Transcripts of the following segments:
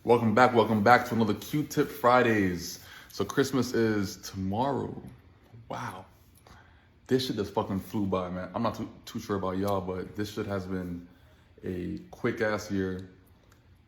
Welcome back to another Q-Tip Fridays. So Christmas is tomorrow. Wow. This shit just fucking flew by, man. I'm not too sure about y'all, but this shit has been a quick ass year.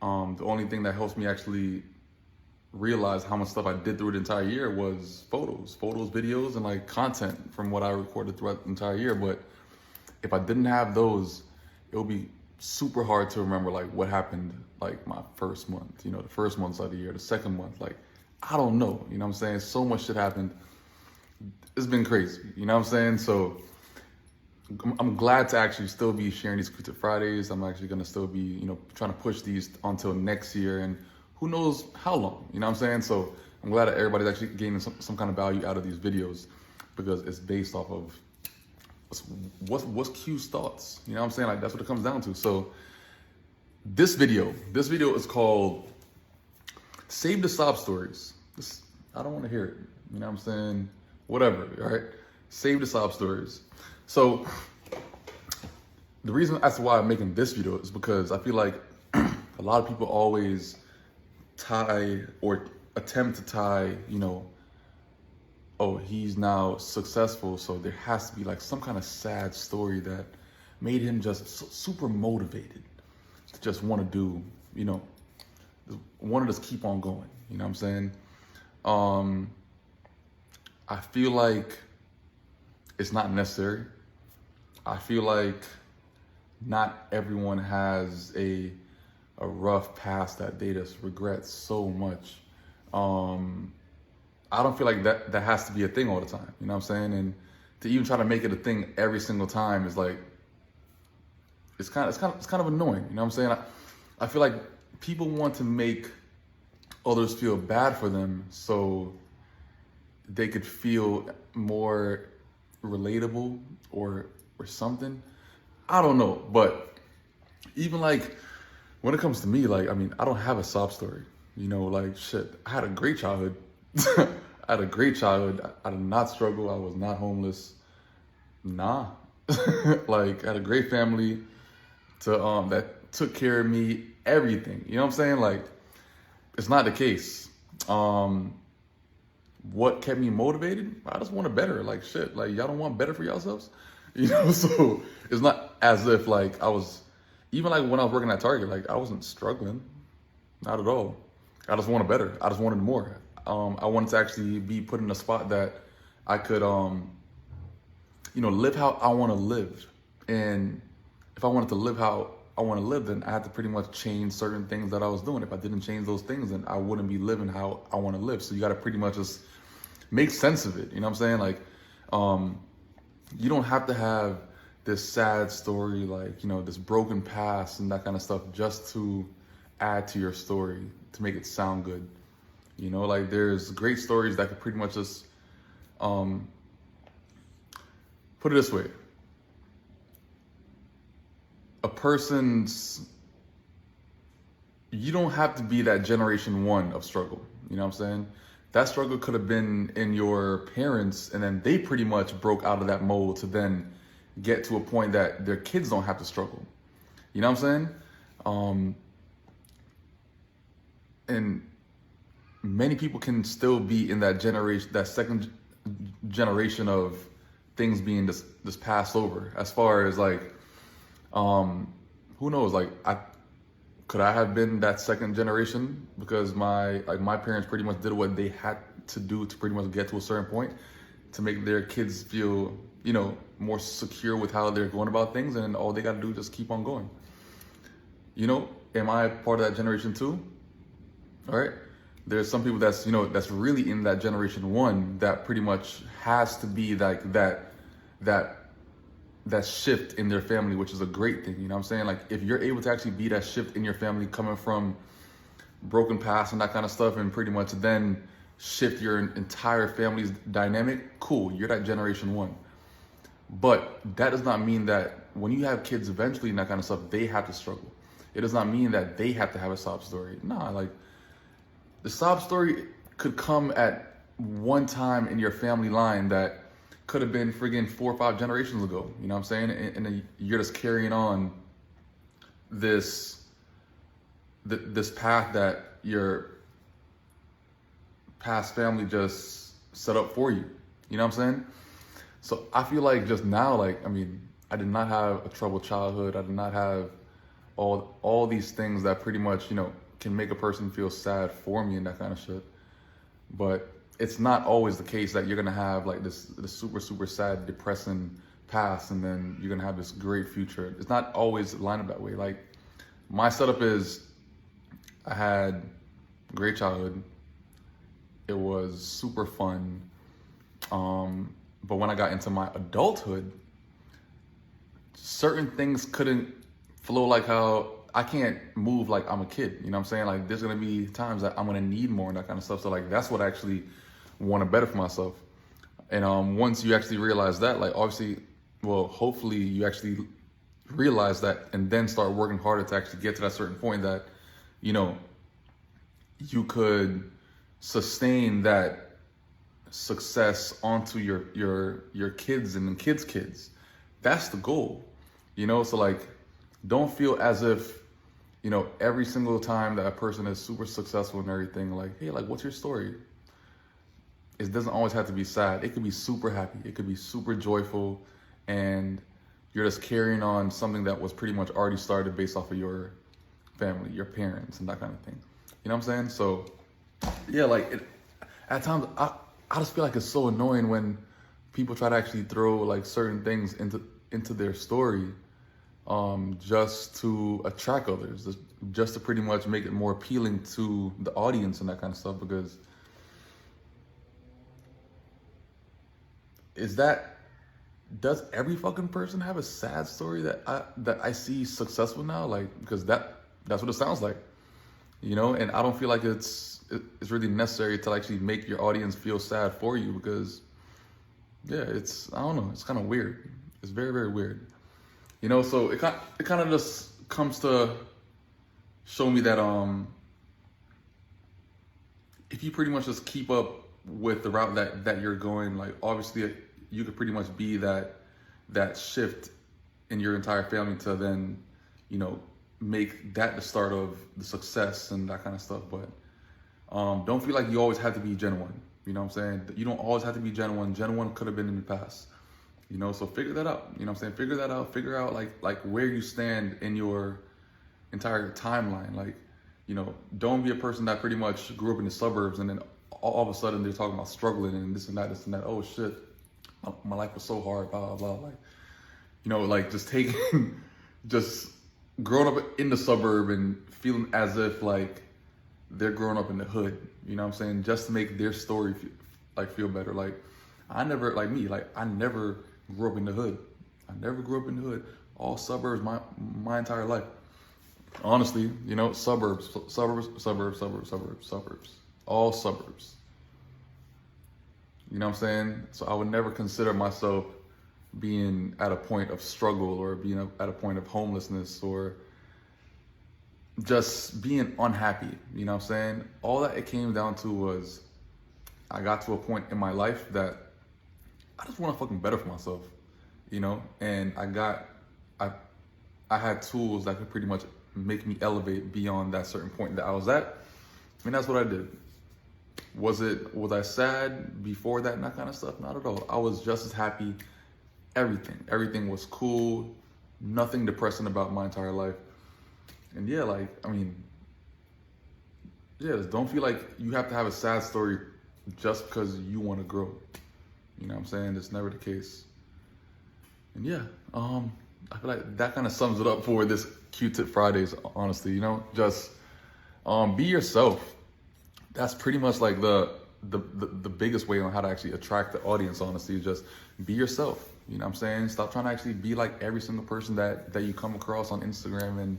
The only thing that helps me actually realize how much stuff I did through the entire year was photos, videos, and like content from what I recorded throughout the entire year. But if I didn't have those, it would be super hard to remember like what happened like my first month, the first month of the year, the second month, like I don't know, what I'm saying? So much shit happened. It's been crazy, what I'm saying? So I'm glad to actually still be sharing these Q-Tip Fridays. I'm actually gonna still be, trying to push these until next year and who knows how long, what I'm saying? So I'm glad that everybody's actually gaining some kind of value out of these videos because it's based off of what's Q's thoughts, what I'm saying? Like that's what it comes down to. So this video is called Save the Sob Stories. I don't want to hear it, what I'm saying? Whatever, all right? Save the Sob Stories. So the reason as to why I'm making this video is because I feel like a lot of people always tie or attempt to tie, oh, he's now successful, so there has to be like some kind of sad story that made him just super motivated to just want to do, want to just keep on going, what I'm saying? I feel like it's not necessary. I feel like not everyone has a rough past that they just regret so much. I don't feel like that has to be a thing all the time, what I'm saying? And to even try to make it a thing every single time is like, it's kind of annoying, what I'm saying? I feel like people want to make others feel bad for them so they could feel more relatable or something. I don't know, but even like when it comes to me, like, I mean, I don't have a sob story, like shit. I had a great childhood. I did not struggle. I was not homeless. Nah. Like, I had a great family that took care of me, everything. You know what I'm saying? Like, it's not the case. What kept me motivated? I just wanted better. Like, shit. Like, y'all don't want better for yourselves? So it's not as if like I was, even like when I was working at Target, like I wasn't struggling. Not at all. I just wanted better. I just wanted more. I wanted to actually be put in a spot that I could, live how I want to live. And if I wanted to live how I want to live, then I had to pretty much change certain things that I was doing. If I didn't change those things, then I wouldn't be living how I want to live. So you got to pretty much just make sense of it. You know what I'm saying? Like, you don't have to have this sad story, like, this broken past and that kind of stuff just to add to your story, to make it sound good. Like there's great stories that could pretty much just, put it this way. You don't have to be that generation one of struggle. You know what I'm saying? That struggle could have been in your parents and then they pretty much broke out of that mold to then get to a point that their kids don't have to struggle. You know what I'm saying? And many people can still be in that generation, that second generation of things being this passed over. As far as like, who knows? Like, could I have been that second generation because my parents pretty much did what they had to do to pretty much get to a certain point to make their kids feel, more secure with how they're going about things, and all they got to do is just keep on going. Am I part of that generation too? All right. There's some people that's really in that generation one that pretty much has to be like that shift in their family, which is a great thing. You know what I'm saying? Like if you're able to actually be that shift in your family coming from broken past and that kind of stuff and pretty much then shift your entire family's dynamic, cool, you're that generation one. But that does not mean that when you have kids eventually and that kind of stuff, they have to struggle. It does not mean that they have to have a sob story. Nah, like the sob story could come at one time in your family line that could have been friggin' 4 or 5 generations ago. You know what I'm saying? And then you're just carrying on this this path that your past family just set up for you. You know what I'm saying? So I feel like just now, like, I mean, I did not have a troubled childhood. I did not have all these things that pretty much, you know, can make a person feel sad for me and that kind of shit. But it's not always the case that you're gonna have like this super, super sad, depressing past and then you're gonna have this great future. It's not always lined up that way. Like, my setup is I had a great childhood. It was super fun. But when I got into my adulthood, certain things couldn't flow like how I can't move like I'm a kid. You know what I'm saying? Like, there's gonna be times that I'm gonna need more and that kind of stuff. So like, that's what I actually want to better for myself. And once you actually realize that, like, obviously, well, hopefully you actually realize that and then start working harder to actually get to that certain point that, you know, you could sustain that success onto your kids and kids. That's the goal, you know? So like, don't feel as if, you know, every single time that a person is super successful and everything, like, hey, like, what's your story? It doesn't always have to be sad. It could be super happy. It could be super joyful. And you're just carrying on something that was pretty much already started based off of your family, your parents, and that kind of thing. You know what I'm saying? So, yeah, like, at times, I just feel like it's so annoying when people try to actually throw, like, certain things into their story just to attract others, just to pretty much make it more appealing to the audience and that kind of stuff, because does every fucking person have a sad story that I see successful now? Like, because that's what it sounds like, you know? And I don't feel like it's really necessary to actually make your audience feel sad for you, because yeah, I don't know, it's kind of weird. It's very, very weird, you know? So it kind of just comes to show me that if you pretty much just keep up with the route that you're going, like, obviously you could pretty much be that shift in your entire family to then, you know, make that the start of the success and that kind of stuff. But don't feel like you always have to be genuine. You know what I'm saying? You don't always have to be genuine. Genuine could have been in the past. You know, so figure that out. You know what I'm saying? Figure that out. Figure out like where you stand in your entire timeline. Like, you know, don't be a person that pretty much grew up in the suburbs and then all of a sudden they're talking about struggling and this and that. Oh shit, my life was so hard, blah, blah, blah. Like, you know, like, just just growing up in the suburb and feeling as if like they're growing up in the hood, you know what I'm saying? Just to make their story feel better. Like, I never grew up in the hood. I never grew up in the hood. All suburbs my entire life. Honestly, you know, suburbs. All suburbs. You know what I'm saying? So I would never consider myself being at a point of struggle or being at a point of homelessness or just being unhappy. You know what I'm saying? All that it came down to was I got to a point in my life that I just want to fucking better for myself, you know? And I had tools that could pretty much make me elevate beyond that certain point that I was at. And that's what I did. Was I sad before that and that kind of stuff? Not at all. I was just as happy. Everything was cool. Nothing depressing about my entire life. And yeah, like, I mean, yeah, don't feel like you have to have a sad story just because you want to grow. You know what I'm saying? That's never the case. And yeah, I feel like that kind of sums it up for this Q-Tip Fridays, honestly, you know? Just be yourself. That's pretty much like the biggest way on how to actually attract the audience, honestly, is just be yourself. You know what I'm saying? Stop trying to actually be like every single person that you come across on Instagram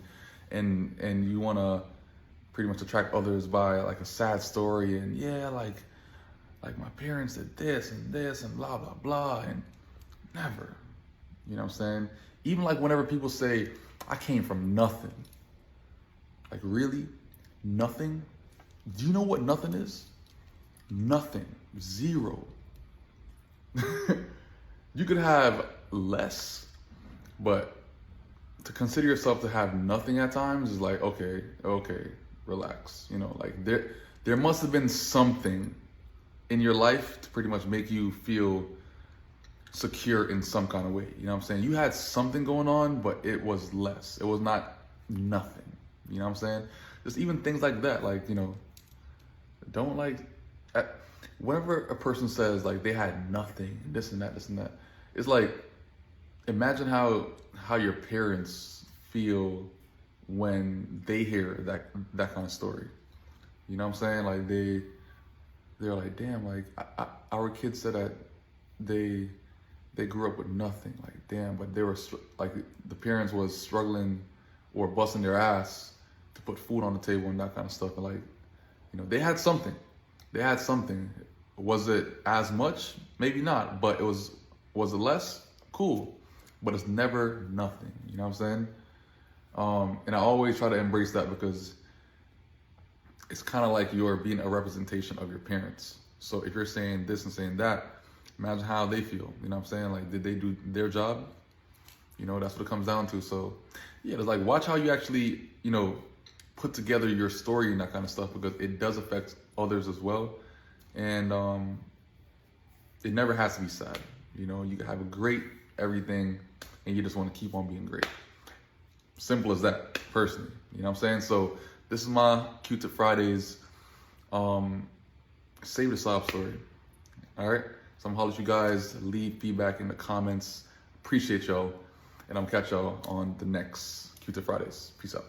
and you want to pretty much attract others by like a sad story and yeah, like my parents did this and blah, blah, blah, and never. You know what I'm saying? Even like whenever people say, I came from nothing. Like, really? Nothing? Do you know what nothing is? Nothing. Zero. You could have less, but to consider yourself to have nothing at times is like, okay, relax. You know, like there must have been something in your life to pretty much make you feel secure in some kind of way. You know what I'm saying? You had something going on, but it was less. It was not nothing. You know what I'm saying? Just even things like that, like, you know, don't like, whenever a person says like they had nothing, this and that, it's like, imagine how your parents feel when they hear that kind of story. You know what I'm saying? Like they're like, damn, like our kids said that they grew up with nothing. Like, damn, but they were like, the parents was struggling or busting their ass to put food on the table and that kind of stuff. And like, you know, they had something. Was it as much? Maybe not, but was it less? Cool. But it's never nothing. You know what I'm saying? And I always try to embrace that, because it's kind of like you're being a representation of your parents. So if you're saying this and saying that, imagine how they feel. You know what I'm saying? Like, did they do their job? You know, that's what it comes down to. So yeah, it's like, watch how you actually, you know, put together your story and that kind of stuff, because it does affect others as well. And it never has to be sad. You know, you can have a great everything and you just want to keep on being great. Simple as that, personally. You know what I'm saying? So this is my Q-Tip Fridays. Save the sob story. All right? So I'm gonna holler at you guys. Leave feedback in the comments. Appreciate y'all. And I'm gonna catch y'all on the next Q-Tip Fridays. Peace out.